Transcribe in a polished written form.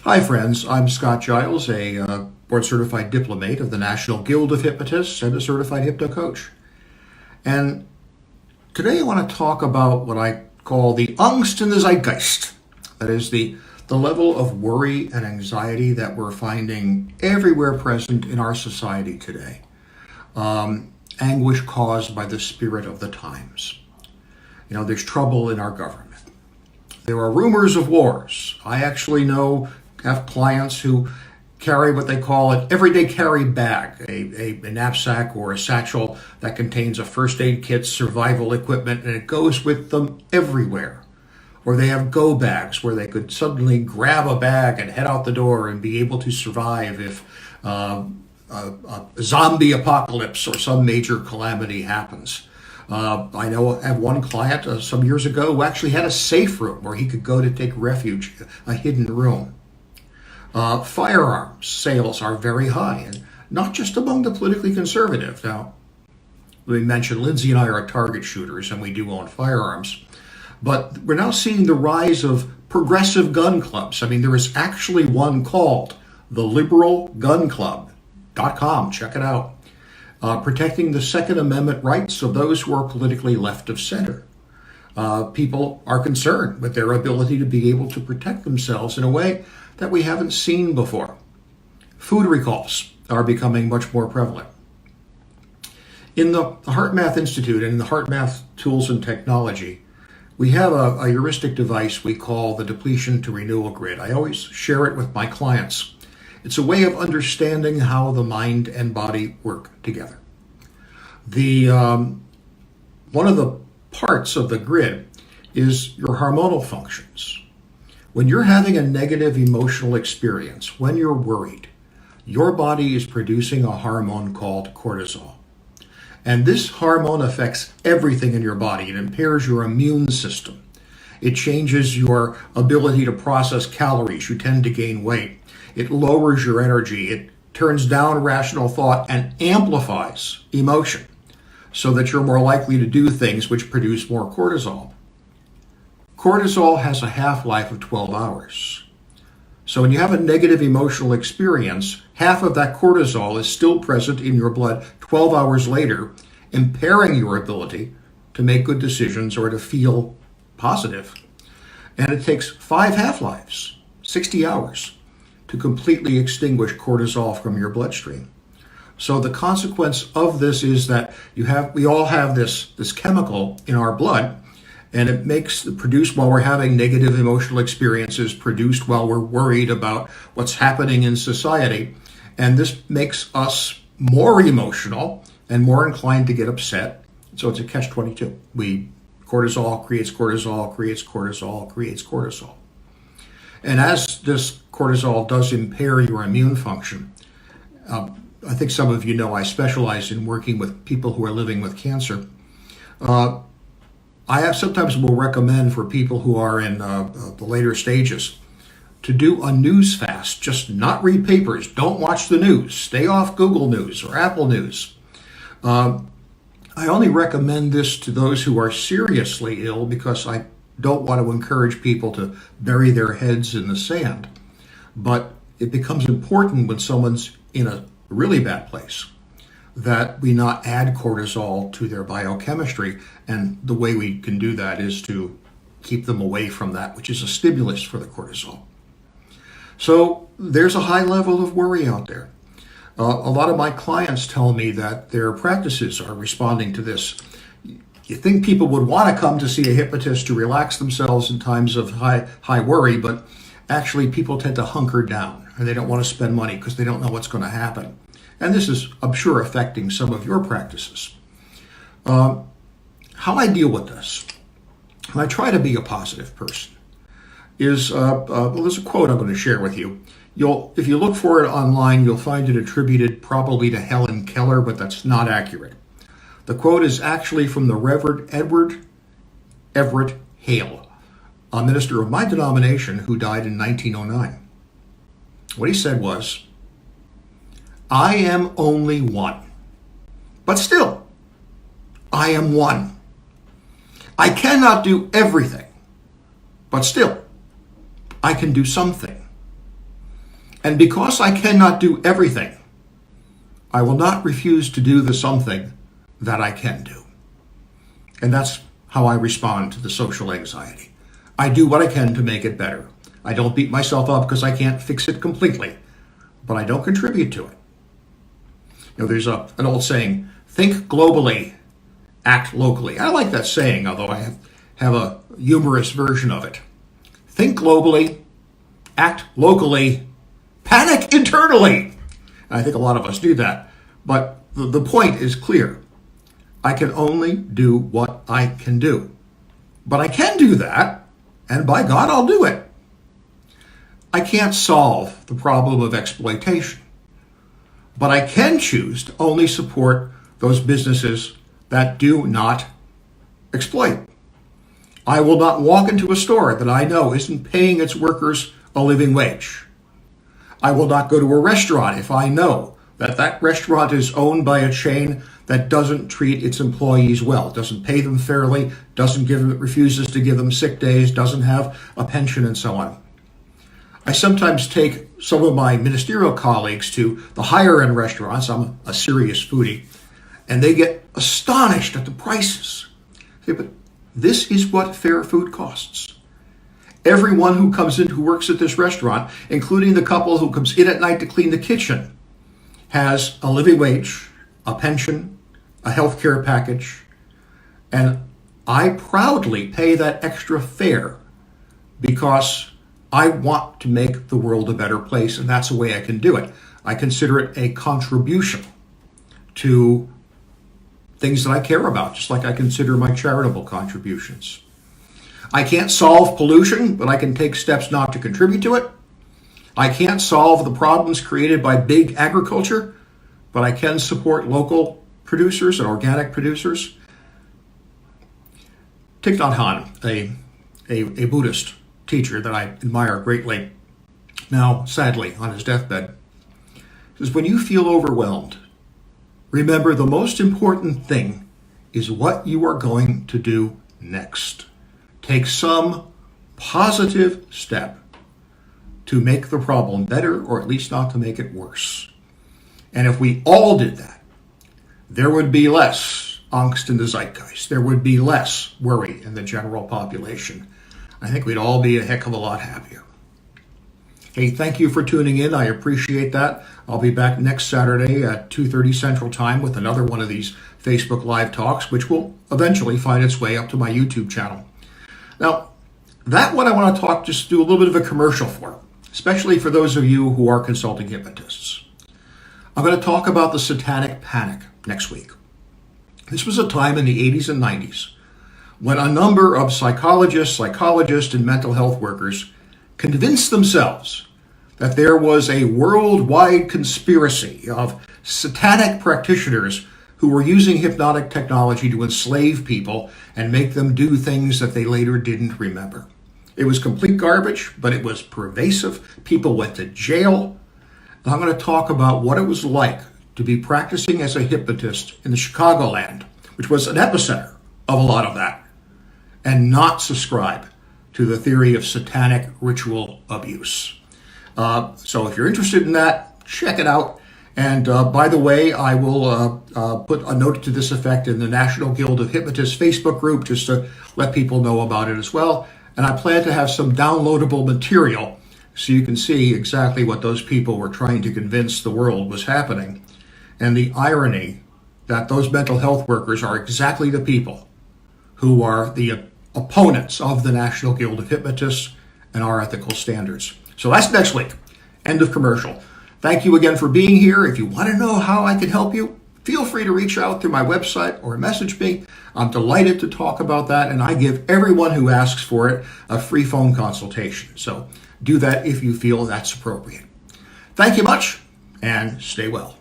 Hi, friends. I'm Scott Giles, a board certified diplomate of the National Guild of Hypnotists and a certified hypno coach. And today I want to talk about what I call the Angst in the Zeitgeist. That is the level of worry and anxiety that we're finding everywhere present in our society today. Anguish caused by the spirit of the times. You know, there's trouble in our government. There are rumors of wars. I actually have clients who carry what they call an everyday carry bag, a knapsack or a satchel that contains a first aid kit, survival equipment, and it goes with them everywhere. Or they have go bags where they could suddenly grab a bag and head out the door and be able to survive if a zombie apocalypse or some major calamity happens. I have one client some years ago who actually had a safe room where he could go to take refuge, a hidden room. Firearms sales are very high, and not just among the politically conservative. Now, we mentioned Lindsay and I are target shooters, and we do own firearms. But we're now seeing the rise of progressive gun clubs. I mean, there is actually one called the LiberalGunClub.com. Check it out. Protecting the Second Amendment rights of those who are politically left of center. People are concerned with their ability to be able to protect themselves in a way that we haven't seen before. Food recalls are becoming much more prevalent. In the HeartMath Institute and in the HeartMath Tools and Technology, we have a heuristic device we call the depletion to renewal grid. I always share it with my clients. It's a way of understanding how the mind and body work together. One of the parts of the grid is your hormonal functions. When you're having a negative emotional experience, when you're worried, your body is producing a hormone called cortisol. And this hormone affects everything in your body. It impairs your immune system. It changes your ability to process calories. You tend to gain weight. It lowers your energy. It turns down rational thought and amplifies emotion so that you're more likely to do things which produce more cortisol. Cortisol has a half-life of 12 hours. So when you have a negative emotional experience, half of that cortisol is still present in your blood 12 hours later, impairing your ability to make good decisions or to feel positive. And it takes 5 half-lives, 60 hours, to completely extinguish cortisol from your bloodstream. So the consequence of this is that we all have this chemical in our blood, and it produced while we're having negative emotional experiences, produced while we're worried about what's happening in society. And this makes us more emotional and more inclined to get upset. So it's a catch-22. Cortisol creates cortisol, creates cortisol, creates cortisol. And as this cortisol does impair your immune function, I think some of you know I specialize in working with people who are living with cancer. I sometimes will recommend for people who are in the later stages to do a news fast. Just not read papers. Don't watch the news. Stay off Google News or Apple News. I only recommend this to those who are seriously ill because I don't want to encourage people to bury their heads in the sand. But it becomes important when someone's in a really bad place that we not add cortisol to their biochemistry. And the way we can do that is to keep them away from that, which is a stimulus for the cortisol. So there's a high level of worry out there. A lot of my clients tell me that their practices are responding to this. You think people would want to come to see a hypnotist to relax themselves in times of high worry, but actually people tend to hunker down and they don't want to spend money because they don't know what's going to happen. And this is, I'm sure, affecting some of your practices. How I deal with this, and I try to be a positive person, is, there's a quote I'm going to share with you. If you look for it online, you'll find it attributed probably to Helen Keller, but that's not accurate. The quote is actually from the Reverend Edward Everett Hale, a minister of my denomination who died in 1909. What he said was, "I am only one, but still, I am one. I cannot do everything, but still, I can do something. And because I cannot do everything, I will not refuse to do the something that I can do. And that's how I respond to the social anxiety. I do what I can to make it better. I don't beat myself up because I can't fix it completely, but I don't contribute to it. You know, there's an old saying, think globally, act locally. I like that saying, although I have a humorous version of it. Think globally, act locally, panic internally. And I think a lot of us do that. But the point is clear. I can only do what I can do. But I can do that, and by God, I'll do it. I can't solve the problem of exploitation, but I can choose to only support those businesses that do not exploit. I will not walk into a store that I know isn't paying its workers a living wage. I will not go to a restaurant if I know that that restaurant is owned by a chain that doesn't treat its employees well, doesn't pay them fairly, refuses to give them sick days, doesn't have a pension, and so on. I sometimes take some of my ministerial colleagues to the higher end restaurants. I'm a serious foodie, and they get astonished at the prices. Say, but this is what fair food costs. Everyone who comes in who works at this restaurant, including the couple who comes in at night to clean the kitchen, has a living wage, a pension, a health care package, and I proudly pay that extra fare because I want to make the world a better place, and that's the way I can do it. I consider it a contribution to things that I care about, just like I consider my charitable contributions. I can't solve pollution, but I can take steps not to contribute to it. I can't solve the problems created by big agriculture, but I can support local producers and organic producers. Thich Nhat Hanh, a Buddhist teacher that I admire greatly, now sadly on his deathbed, says, when you feel overwhelmed, remember the most important thing is what you are going to do next. Take some positive step to make the problem better, or at least not to make it worse. And if we all did that, there would be less angst in the zeitgeist. There would be less worry in the general population. I think we'd all be a heck of a lot happier. Hey, thank you for tuning in. I appreciate that. I'll be back next Saturday at 2:30 Central Time with another one of these Facebook Live talks, which will eventually find its way up to my YouTube channel. Now, that one I want to just do a little bit of a commercial for, especially for those of you who are consulting hypnotists. I'm going to talk about the satanic panic next week. This was a time in the 80s and 90s when a number of psychologists, and mental health workers convinced themselves that there was a worldwide conspiracy of satanic practitioners who were using hypnotic technology to enslave people and make them do things that they later didn't remember. It was complete garbage, but it was pervasive. People went to jail. And I'm going to talk about what it was like to be practicing as a hypnotist in the Chicagoland, which was an epicenter of a lot of that, and not subscribe to the theory of satanic ritual abuse. So if you're interested in that, check it out. And by the way, I will put a note to this effect in the National Guild of Hypnotists Facebook group just to let people know about it as well. And I plan to have some downloadable material so you can see exactly what those people were trying to convince the world was happening. And the irony that those mental health workers are exactly the people who are the opponents of the National Guild of Hypnotists and our ethical standards. So that's next week. End of commercial. Thank you again for being here. If you want to know how I can help you, feel free to reach out through my website or message me. I'm delighted to talk about that, and I give everyone who asks for it a free phone consultation. So do that if you feel that's appropriate. Thank you much, and stay well.